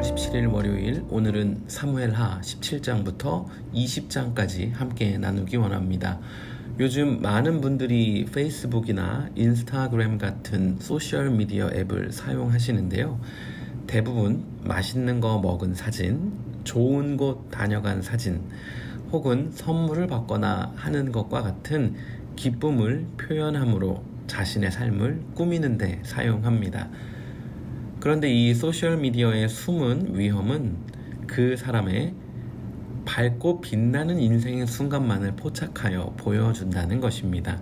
17일 월요일, 오늘은 사무엘하 17장부터 20장까지 함께 나누기 원합니다. 요즘 많은 분들이 페이스북이나 인스타그램 같은 소셜미디어 앱을 사용하시는데요. 대부분 맛있는 거 먹은 사진, 좋은 곳 다녀간 사진, 혹은 선물을 받거나 하는 것과 같은 기쁨을 표현함으로 자신의 삶을 꾸미는 데 사용합니다. 그런데 이 소셜미디어의 숨은 위험은 그 사람의 밝고 빛나는 인생의 순간만을 포착하여 보여준다는 것입니다.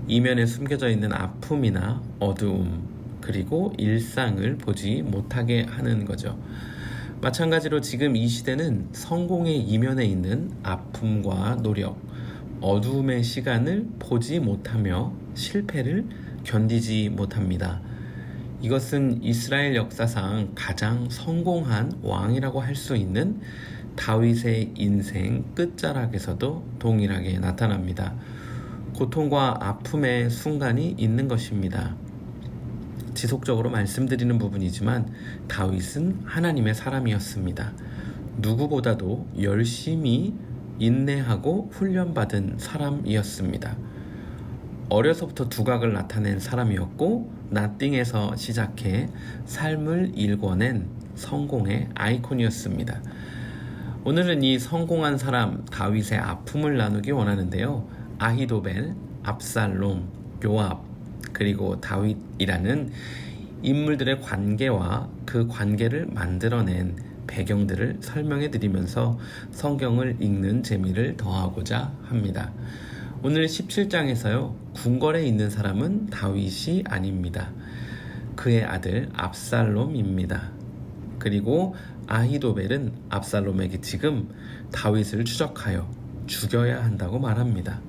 이면에 숨겨져 있는 아픔이나 어두움, 그리고 일상을 보지 못하게 하는 거죠. 마찬가지로 지금 이 시대는 성공의 이면에 있는 아픔과 노력, 어두움의 시간을 보지 못하며 실패를 견디지 못합니다. 이것은 이스라엘 역사상 가장 성공한 왕이라고 할 수 있는 다윗의 인생 끝자락에서도 동일하게 나타납니다. 고통과 아픔의 순간이 있는 것입니다. 지속적으로 말씀드리는 부분이지만 다윗은 하나님의 사람이었습니다. 누구보다도 열심히 인내하고 훈련받은 사람이었습니다. 어려서부터 두각을 나타낸 사람이었고 나띵에서 시작해 삶을 일궈낸 성공의 아이콘이었습니다. 오늘은 이 성공한 사람 다윗의 아픔을 나누기 원하는데요. 아히도벨, 압살롬, 요압, 그리고 다윗이라는 인물들의 관계와 그 관계를 만들어낸 배경들을 설명해 드리면서 성경을 읽는 재미를 더하고자 합니다. 오늘 17장에서요. 궁궐에 있는 사람은 다윗이 아닙니다. 그의 아들 압살롬입니다. 그리고 아히도벨은 압살롬에게 지금 다윗을 추적하여 죽여야 한다고 말합니다.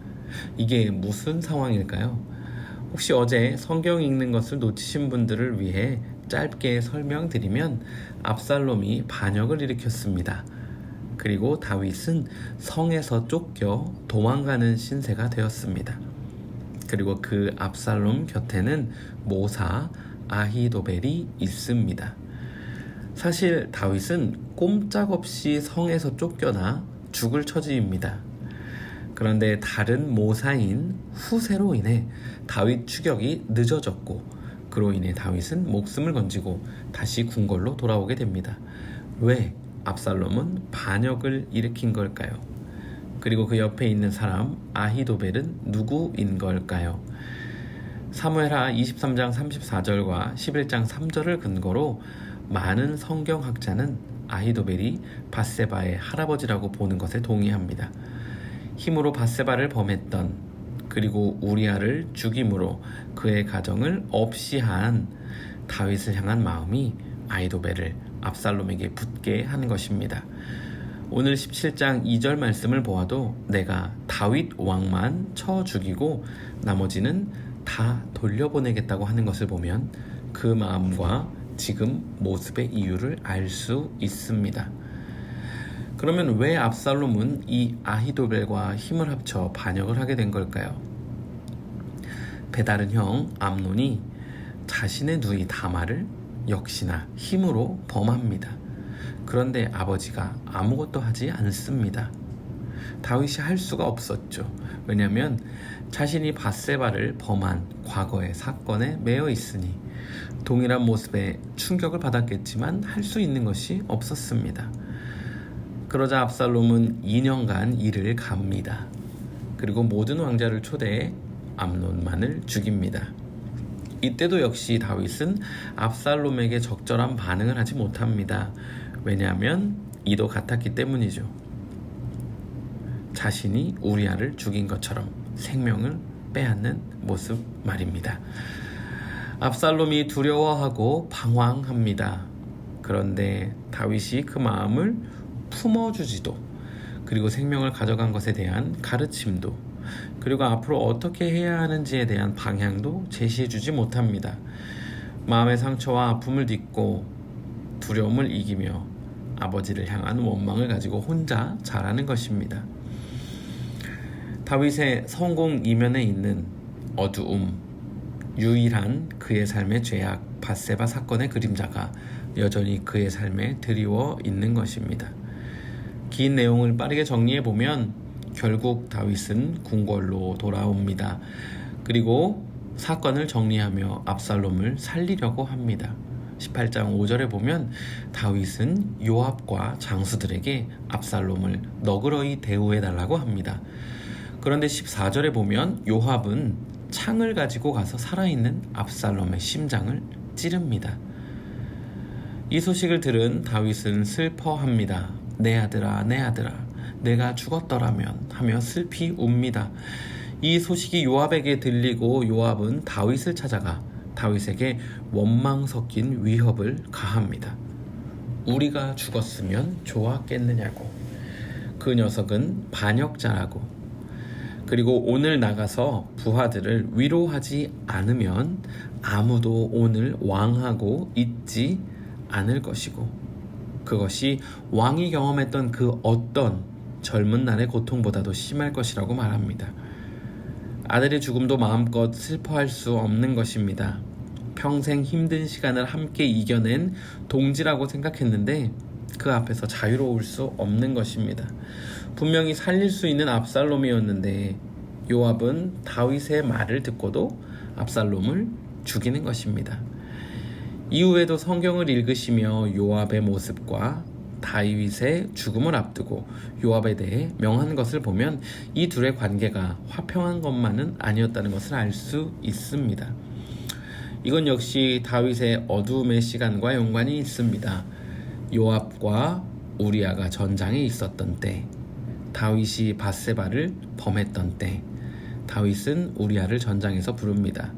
이게 무슨 상황일까요? 혹시 어제 성경 읽는 것을 놓치신 분들을 위해 짧게 설명드리면 압살롬이 반역을 일으켰습니다. 그리고 다윗은 성에서 쫓겨 도망가는 신세가 되었습니다. 그리고 그 압살롬 곁에는 모사 아히도벨이 있습니다. 사실 다윗은 꼼짝없이 성에서 쫓겨나 죽을 처지입니다. 그런데 다른 모사인 후세로 인해 다윗 추격이 늦어졌고 그로 인해 다윗은 목숨을 건지고 다시 궁궐로 돌아오게 됩니다. 왜 압살롬은 반역을 일으킨 걸까요? 그리고 그 옆에 있는 사람 아히도벨은 누구인 걸까요? 사무엘하 23장 34절과 11장 3절을 근거로 많은 성경학자는 아히도벨이 밧세바의 할아버지라고 보는 것에 동의합니다. 힘으로 밧세바를 범했던, 그리고 우리아를 죽임으로 그의 가정을 없이 한 다윗을 향한 마음이 아히도벨을 압살롬에게 붙게 한 것입니다. 오늘 17장 2절 말씀을 보아도 내가 다윗 왕만 쳐 죽이고 나머지는 다 돌려보내겠다고 하는 것을 보면 그 마음과 지금 모습의 이유를 알 수 있습니다. 그러면 왜 압살롬은 이 아히도벨과 힘을 합쳐 반역을 하게 된 걸까요? 배다른 형 암논이 자신의 누이 다말을 역시나 힘으로 범합니다. 그런데 아버지가 아무것도 하지 않습니다. 다윗이 할 수가 없었죠. 왜냐하면 자신이 밧세바를 범한 과거의 사건에 매여 있으니 동일한 모습에 충격을 받았겠지만 할 수 있는 것이 없었습니다. 그러자 압살롬은 2년간 이를 갑니다. 그리고 모든 왕자를 초대해 암논만을 죽입니다. 이때도 역시 다윗은 압살롬에게 적절한 반응을 하지 못합니다. 왜냐하면 이도 같았기 때문이죠. 자신이 우리아를 죽인 것처럼 생명을 빼앗는 모습 말입니다. 압살롬이 두려워하고 방황합니다. 그런데 다윗이 그 마음을 품어주지도, 그리고 생명을 가져간 것에 대한 가르침도, 그리고 앞으로 어떻게 해야 하는지에 대한 방향도 제시해주지 못합니다. 마음의 상처와 아픔을 딛고 두려움을 이기며 아버지를 향한 원망을 가지고 혼자 자라는 것입니다. 다윗의 성공 이면에 있는 어두움, 유일한 그의 삶의 죄악 밧세바 사건의 그림자가 여전히 그의 삶에 드리워 있는 것입니다. 긴 내용을 빠르게 정리해보면 결국 다윗은 궁궐로 돌아옵니다. 그리고 사건을 정리하며 압살롬을 살리려고 합니다. 18장 5절에 보면 다윗은 요압과 장수들에게 압살롬을 너그러이 대우해달라고 합니다. 그런데 14절에 보면 요압은 창을 가지고 가서 살아있는 압살롬의 심장을 찌릅니다. 이 소식을 들은 다윗은 슬퍼합니다. 내 아들아, 내 아들아, 내가 죽었더라면 하며 슬피 웁니다. 이 소식이 요압에게 들리고 요압은 다윗을 찾아가 다윗에게 원망 섞인 위협을 가합니다. 우리가 죽었으면 좋았겠느냐고. 그 녀석은 반역자라고. 그리고 오늘 나가서 부하들을 위로하지 않으면 아무도 오늘 왕하고 있지 않을 것이고, 그것이 왕이 경험했던 그 어떤 젊은 날의 고통보다도 심할 것이라고 말합니다. 아들의 죽음도 마음껏 슬퍼할 수 없는 것입니다. 평생 힘든 시간을 함께 이겨낸 동지라고 생각했는데 그 앞에서 자유로울 수 없는 것입니다. 분명히 살릴 수 있는 압살롬이었는데 요압은 다윗의 말을 듣고도 압살롬을 죽이는 것입니다. 이후에도 성경을 읽으시며 요압의 모습과 다윗의 죽음을 앞두고 요압에 대해 명한 것을 보면 이 둘의 관계가 화평한 것만은 아니었다는 것을 알 수 있습니다. 이건 역시 다윗의 어두움의 시간과 연관이 있습니다. 요압과 우리아가 전장에 있었던 때, 다윗이 밧세바를 범했던 때, 다윗은 우리아를 전장에서 부릅니다.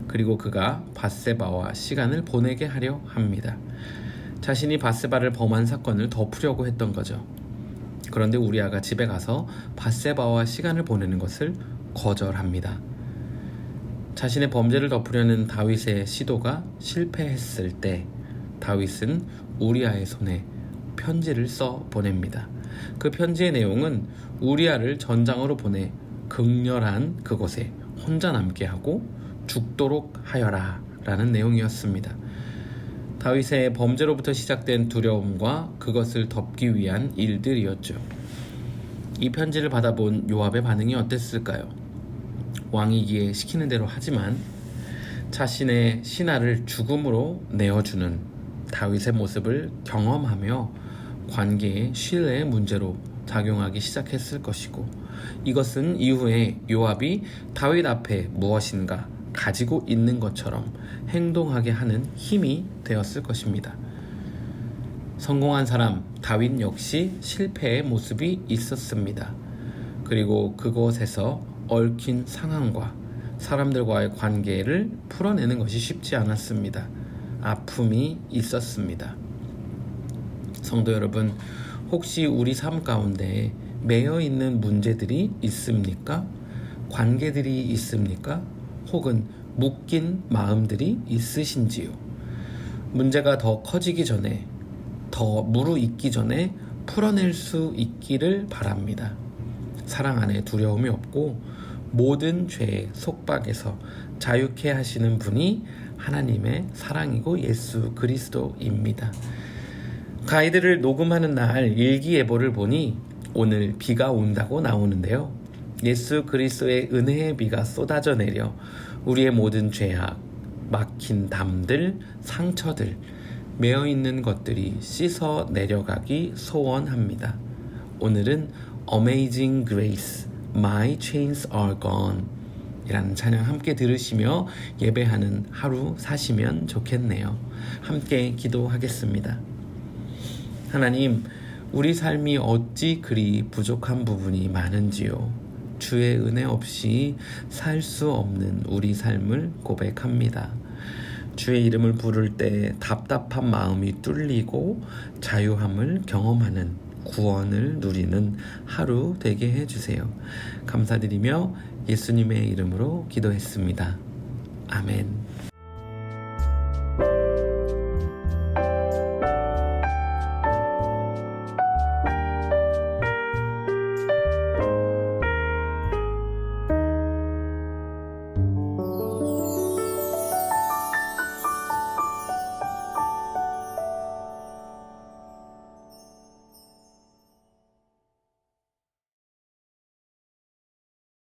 그리고 그가 밧세바와 시간을 보내게 하려 합니다. 자신이 밧세바를 범한 사건을 덮으려고 했던 거죠. 그런데 우리아가 집에 가서 밧세바와 시간을 보내는 것을 거절합니다. 자신의 범죄를 덮으려는 다윗의 시도가 실패했을 때 다윗은 우리아의 손에 편지를 써 보냅니다. 그 편지의 내용은 우리아를 전장으로 보내 극렬한 그곳에 혼자 남게 하고 죽도록 하여라 라는 내용이었습니다. 다윗의 범죄로부터 시작된 두려움과 그것을 덮기 위한 일들이었죠. 이 편지를 받아본 요압의 반응이 어땠을까요? 왕이기에 시키는 대로 하지만 자신의 신하를 죽음으로 내어주는 다윗의 모습을 경험하며 관계의 신뢰의 문제로 작용하기 시작했을 것이고, 이것은 이후에 요압이 다윗 앞에 무엇인가 가지고 있는 것처럼 행동하게 하는 힘이 되었을 것입니다. 성공한 사람 다윗 역시 실패의 모습이 있었습니다. 그리고 그곳에서 얽힌 상황과 사람들과의 관계를 풀어내는 것이 쉽지 않았습니다. 아픔이 있었습니다. 성도 여러분, 혹시 우리 삶 가운데 매여 있는 문제들이 있습니까? 관계들이 있습니까? 혹은 묶인 마음들이 있으신지요? 문제가 더 커지기 전에, 더 무르익기 전에 풀어낼 수 있기를 바랍니다. 사랑 안에 두려움이 없고 모든 죄의 속박에서 자유케 하시는 분이 하나님의 사랑이고 예수 그리스도입니다. 가이드를 녹음하는 날 일기예보를 보니 오늘 비가 온다고 나오는데요. 예수 그리스도의 은혜의 비가 쏟아져 내려 우리의 모든 죄악, 막힌 담들, 상처들, 메어있는 것들이 씻어 내려가기 소원합니다. 오늘은 Amazing Grace, My Chains Are Gone 이라는 찬양 함께 들으시며 예배하는 하루 사시면 좋겠네요. 함께 기도하겠습니다. 하나님, 우리 삶이 어찌 그리 부족한 부분이 많은지요. 주의 은혜 없이 살 수 없는 우리 삶을 고백합니다. 주의 이름을 부를 때 답답한 마음이 뚫리고 자유함을 경험하는 구원을 누리는 하루 되게 해주세요. 감사드리며 예수님의 이름으로 기도했습니다. 아멘.